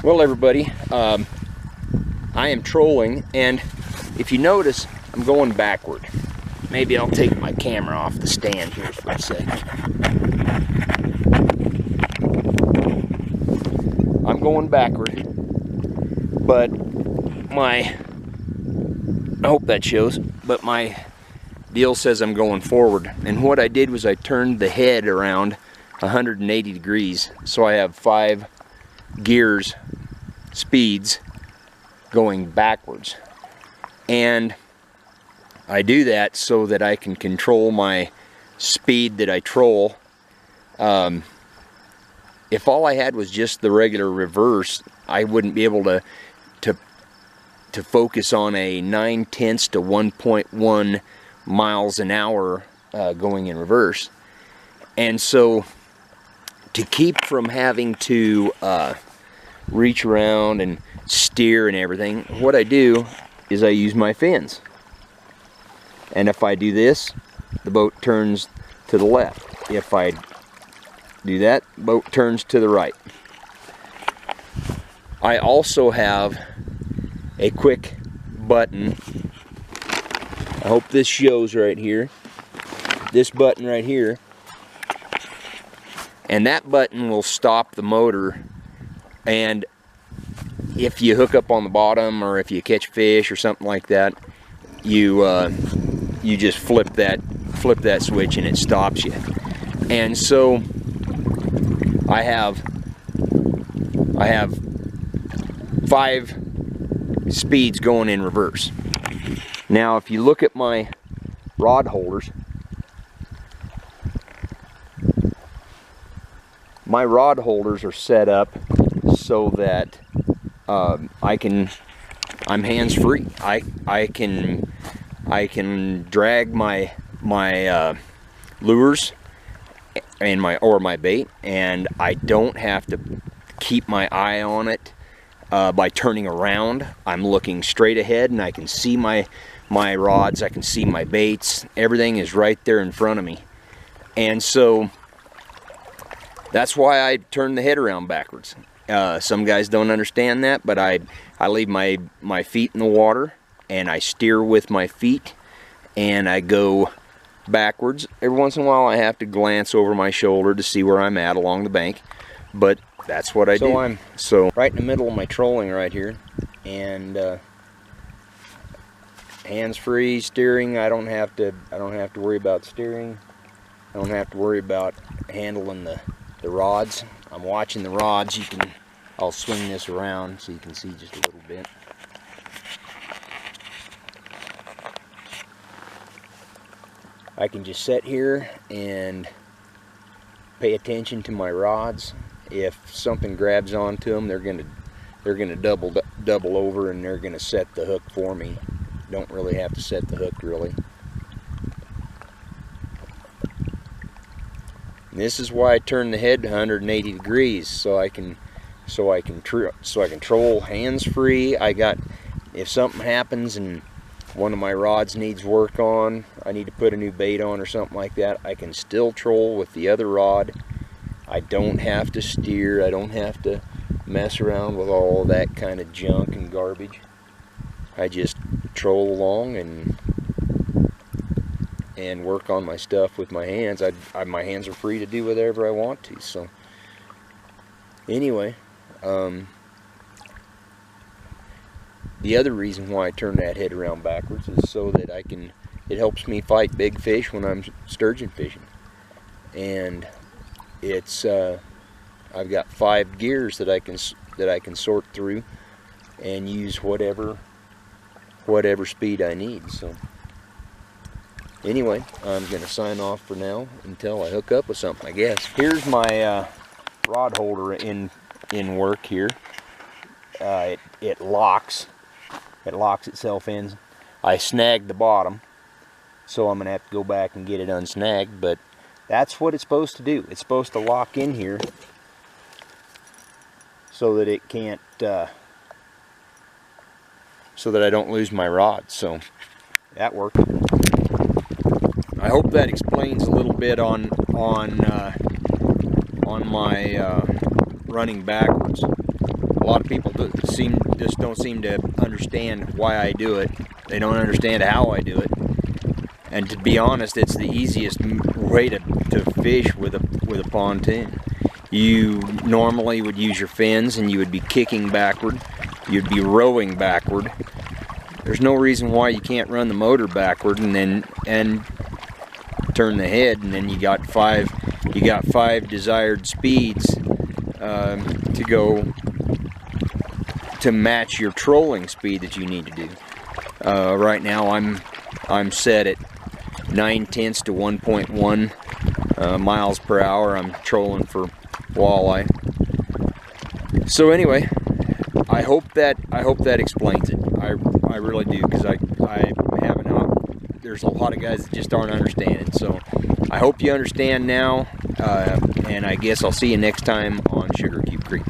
Well, everybody, I am trolling, and if you notice, I'm going backward. Maybe I'll take my camera off the stand here for a second. I'm going backward, but I hope that shows, but my deal says I'm going forward. And what I did was I turned the head around 180 degrees, so I have 5 gears, speeds going backwards. And I do that so that I can control my speed that I troll. If all I had was just the regular reverse, I wouldn't be able to focus on a 9/10 to 1.1 miles an hour going in reverse. And so to keep from having to reach around and steer and everything, what I do is I use my fins. And if I do this, the boat turns to the left. If I do that, boat turns to the right. I also have a quick button. I hope this shows right here. This button right here. And that button will stop the motor. And if you hook up on the bottom, or if you catch fish or something like that, you just flip that switch and it stops you. And so I have 5 speeds going in reverse. Now if you look at my rod holders, my rod holders are set up so that I'm hands-free. I can drag my lures and my bait, and I don't have to keep my eye on it by turning around. I'm looking straight ahead, and I can see my rods, I can see my baits. Everything is right there in front of me. And so that's why I turn the head around backwards. Some guys don't understand that, but I leave my feet in the water, and I steer with my feet, and I go backwards. Every once in a while I have to glance over my shoulder to see where I'm at along the bank, but that's what I do. I'm right in the middle of my trolling right here, and hands-free steering. I don't have to worry about steering. I don't have to worry about handling the rods. I'm watching the rods. I'll swing this around so you can see just a little bit. I can just sit here and pay attention to my rods. If something grabs onto them, they're gonna double over, and they're gonna set the hook for me. Don't really have to set the hook really. And this is why I turn the head 180 degrees, so I can troll hands-free. If something happens and one of my rods needs work on, I need to put a new bait on or something like that, I can still troll with the other rod. I don't have to steer. I don't have to mess around with all that kind of junk and garbage. I just troll along and work on my stuff with my hands. My hands are free to do whatever I want to. So anyway, the other reason why I turn that head around backwards is so that it helps me fight big fish when I'm sturgeon fishing. And I've got 5 gears that I can sort through and use whatever speed I need. So anyway, I'm gonna sign off for now until I hook up with something, I guess. Here's my rod holder in work here. It locks itself in. I snagged the bottom, so I'm gonna have to go back and get it unsnagged, but that's what it's supposed to do. It's supposed to lock in here so that it can't so that I don't lose my rod. So that worked. I hope that explains a little bit on my running backwards. A lot of people just don't seem to understand why I do it. They don't understand how I do it. And to be honest, it's the easiest way to fish with a pontoon. You normally would use your fins and you would be kicking backward. You'd be rowing backward. There's no reason why you can't run the motor backward and turn the head, and then you got five desired speeds to go to match your trolling speed that you need to do. Right now I'm set at 9/10 to 1.1 miles per hour. I'm trolling for walleye. So anyway, I hope that explains it. I really do, because I haven't. There's a lot of guys that just aren't understanding. So I hope you understand now, and I guess I'll see you next time on Sugar Cube Creek.